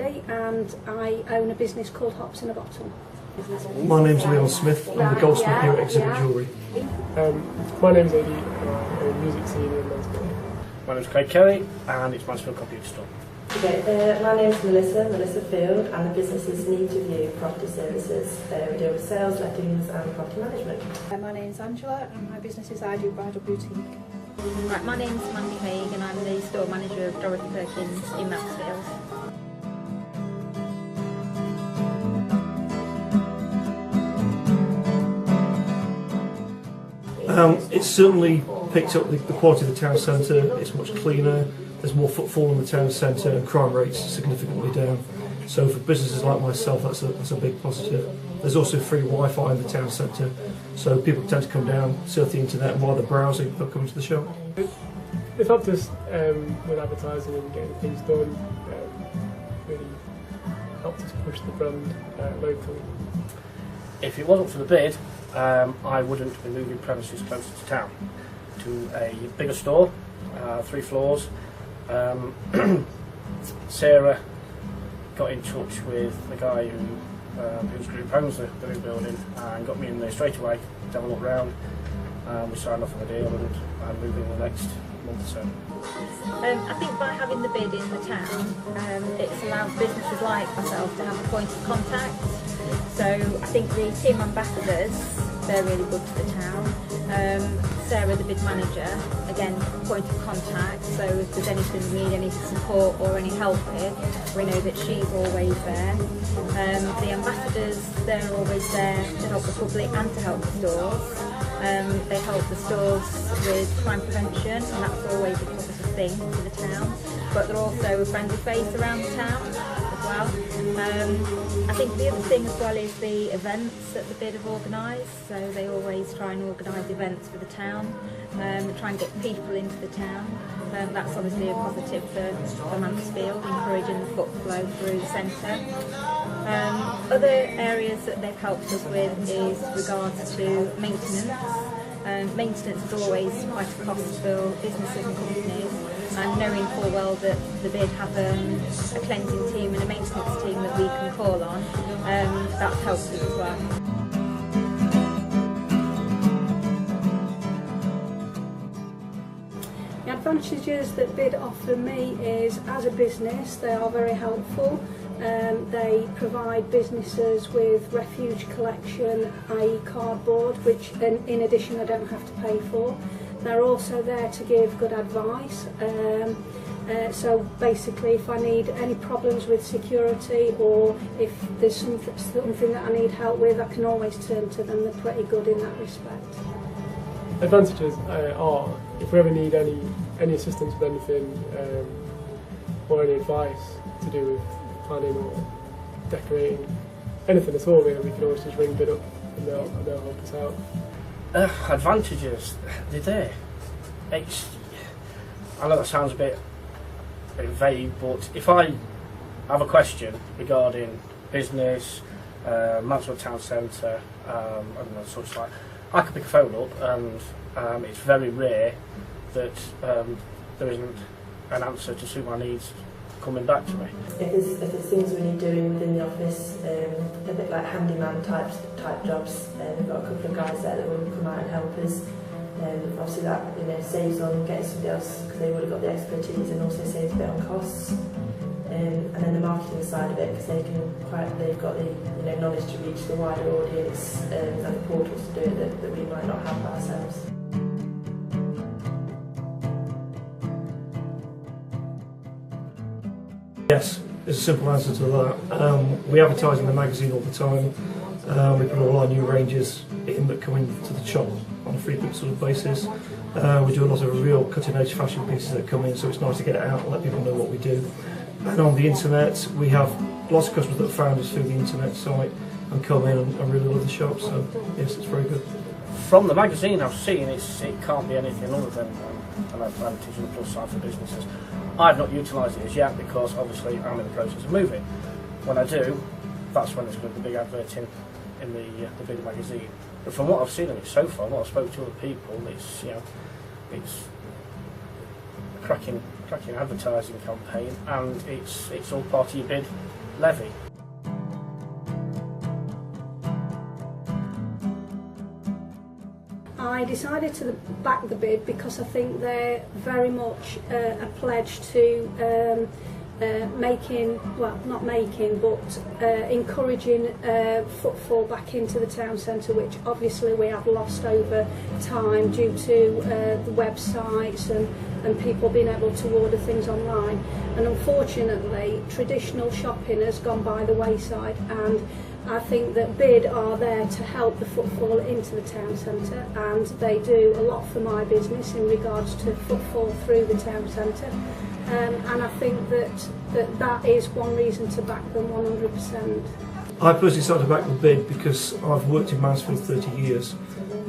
Kelly and I own a business called Hops in a Bottle. My name's Leon Smith, I'm the goldsmith here at Exhibit Jewellery. My name's Eddie and I own music senior in Mansfield. My name's Craig Kelly and it's Mansfield Computer Store. Okay, my name's Melissa Field, and the business is Need to View Property Services. We deal with sales, lettings and property management. My name's Angela and my business is I Do Bridal Boutique. Right, my name's Mandy Haig and I'm the store manager of Dorothy Perkins in Mansfield. It's certainly picked up the quality of the town centre. It's much cleaner, there's more footfall in the town centre and crime rates significantly down. So for businesses like myself, that's a big positive. There's also free Wi-Fi in the town centre, so people tend to come down, surf the internet, and while they're browsing, they'll come to the shop. They've helped us with advertising and getting things done, really helped us push the brand locally. If it wasn't for the bid, I wouldn't be moving premises closer to town, to a bigger store, 3 floors. Sarah got in touch with the guy whose group owns the new building and got me in there straight away to have a look round. We signed off on the deal and I'm moving in the next month or so. I think by having the bid in the town, it's allowed businesses like myself to have a point of contact. So I think the team ambassadors, they're really good for the town. Sarah, the bid manager, again, point of contact, so if there's anything we need, any support or any help here, we know that she's always there. The ambassadors, they're always there to help the public and to help the stores. They help the stores with crime prevention, and that's always a positive thing for the town, but they're also a friendly face around the town as well. I think the other thing as well is the events that the bid have organised, so they always try and organise events for the town, try and get people into the town. That's obviously a positive for Mansfield, encouraging the foot flow through the centre. Other areas that they've helped us with is regards to maintenance. Maintenance is always quite a cost for businesses and companies, and knowing full well that the bid have a cleansing team and a maintenance team that we can call on, that's helped us as well. The advantages that BID offer me is, as a business, they are very helpful. They provide businesses with refuge collection, i.e. cardboard, which in addition I don't have to pay for. They're also there to give good advice. So basically, if I need any problems with security or if there's something that I need help with, I can always turn to them. They're pretty good in that respect. Advantages are, if we ever need any assistance with anything or any advice to do with planning or decorating, anything at all really, we can always just ring BID up and they'll help us out. Advantages, they're there. I know that sounds a bit vague, but if I have a question regarding business, Mansfield Town Centre, I don't know, such like, I can pick a phone up and it's very rare that there isn't an answer to suit my needs coming back to me. If there's things we need doing within the office, a bit like handyman type jobs, we've got a couple of guys there that will come out and help us. Obviously that saves on getting somebody else because they would have got the expertise, and also saves a bit on costs. And then the marketing side of it, because they've got the knowledge to reach the wider audience and the portals to do it that we might not have ourselves. Yes, it's a simple answer to that. We advertise in the magazine all the time. We put all our new ranges in that come into the shop on a frequent sort of basis. We do a lot of real cutting-edge fashion pieces that come in, so it's nice to get it out and let people know what we do. And on the internet, we have lots of customers that have found us through the internet site and come in and really love the shop, so yes, it's very good. From the magazine I've seen, it can't be anything other than an advantage and a plus side for businesses. I've not utilised it as yet because obviously I'm in the process of moving. When I do, that's when there's going to be the big advert in the BID magazine. But from what I've seen of it so far, what I've spoken to other people, it's a cracking cracking advertising campaign, and it's all part of your bid levy. I decided to back the bid because I think they're very much a pledge to encouraging footfall back into the town centre, which obviously we have lost over time due to the websites and people being able to order things online. And unfortunately, traditional shopping has gone by the wayside, and I think that BID are there to help the footfall into the town centre, and they do a lot for my business in regards to footfall through the town centre. And I think that is one reason to back them 100%. I personally started to back the BID because I've worked in Mansfield 30 years.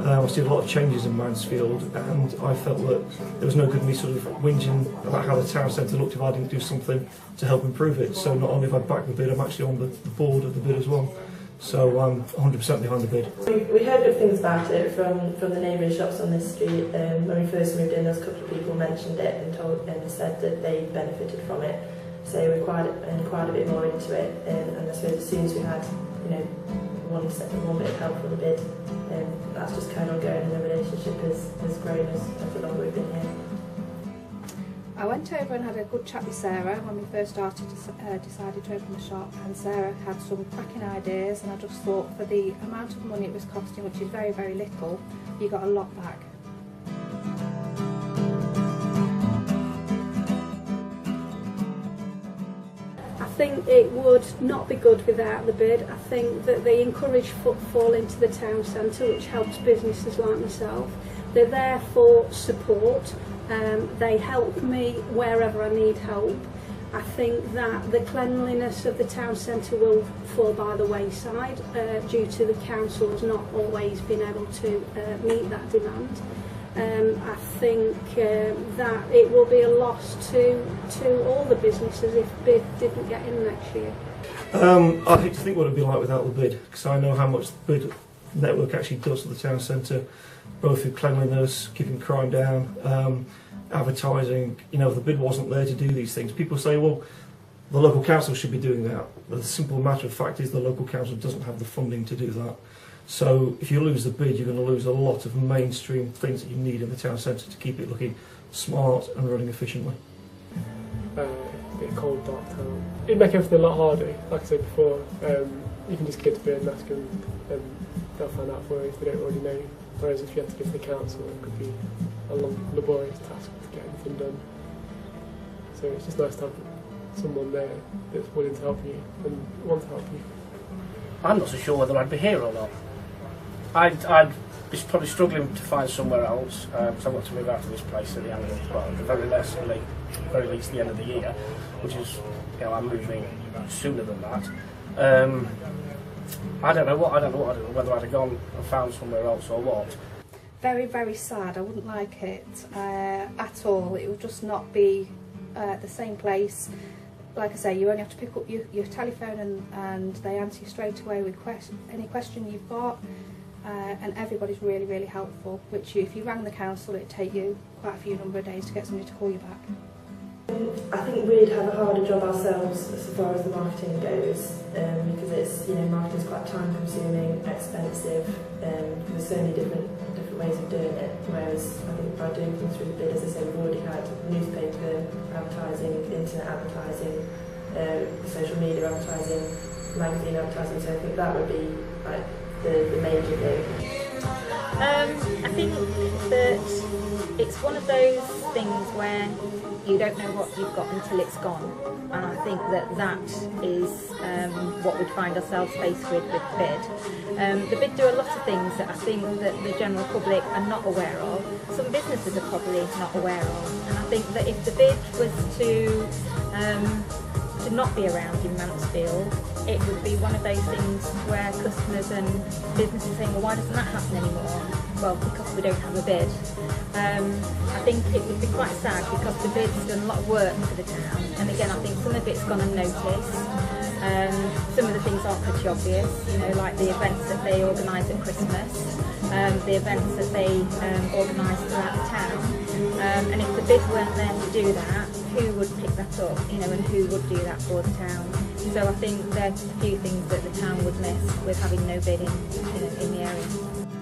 I've seen a lot of changes in Mansfield, and I felt that there was no good me sort of whinging about how the town centre looked if I didn't do something to help improve it. So not only have I backed the BID, I'm actually on the board of the BID as well. So I'm 100% behind the BID. We heard good things about it from the neighbouring shops on this street. When we first moved in, there was a couple of people mentioned it and said that they benefited from it. So we inquired a bit more into it, and I suppose as soon as we had, one bit of help from the BID, that's just kind of going, and the relationship has grown as the longer we've been here. I went over and had a good chat with Sarah when we first decided to open the shop, and Sarah had some cracking ideas, and I just thought for the amount of money it was costing, which is very, very little, you got a lot back. I think it would not be good without the BID. I think that they encourage footfall into the town centre, which helps businesses like myself. They're there for support. They help me wherever I need help. I think that the cleanliness of the town centre will fall by the wayside due to the council's not always been able to meet that demand. I think that it will be a loss to all the businesses if BID didn't get in next year. I hate to think what it would be like without the BID, because I know how much the BID network actually does to the town centre, both through cleanliness, keeping crime down, advertising. If the BID wasn't there to do these things, people say, well, the local council should be doing that. The simple matter of fact is the local council doesn't have the funding to do that. So if you lose the BID, you're going to lose a lot of mainstream things that you need in the town centre to keep it looking smart and running efficiently. A bit cold, dark town. It'd make everything a lot harder. Like I said before, you can just get to BID and ask them, and they'll find out for you if they don't already know. Whereas if you had to go to the council, it could be a long, laborious task to get anything done. So it's just nice to have someone there that's willing to help you and want to help you. I'm not so sure whether I'd be here or not. I'd be probably struggling to find somewhere else, because I've got to move out of this place at the end of, well, at the very least the end of the year, which is, I'm moving sooner than that. I don't know whether I'd have gone and found somewhere else or what. Very, very sad. I wouldn't like it at all. It would just not be the same place. Like I say, you only have to pick up your telephone and they answer you straight away with any question you've got. And everybody's really, really helpful, which if you rang the council, it'd take you quite a few number of days to get somebody to call you back. I think we'd have a harder job ourselves as far as the marketing goes, because it's, marketing's quite time consuming, expensive, there's so many different ways of doing it, whereas I think by doing things through the BID, as I say, we've already had newspaper advertising, internet advertising, social media advertising, magazine advertising, so I think that would be like the major thing. I think that it's one of those things where you don't know what you've got until it's gone, and I think that is what we'd find ourselves faced with BID. The BID do a lot of things that I think that the general public are not aware of. Some businesses are probably not aware of, and I think that if the BID was to not be around in Mansfield, it would be one of those things where customers and businesses saying, well, why doesn't that happen anymore? Well, because we don't have a BID. I think it would be quite sad because the BID's done a lot of work for the town, and again, I think some of it's gone unnoticed. Some of the things aren't pretty obvious, like the events that they organise at Christmas, the events that they organise throughout the town. And if the BID weren't there to do that, who would pick that up, you know, and who would do that for the town. So I think there's a few things that the town would miss with having no bidding, you know, in the area.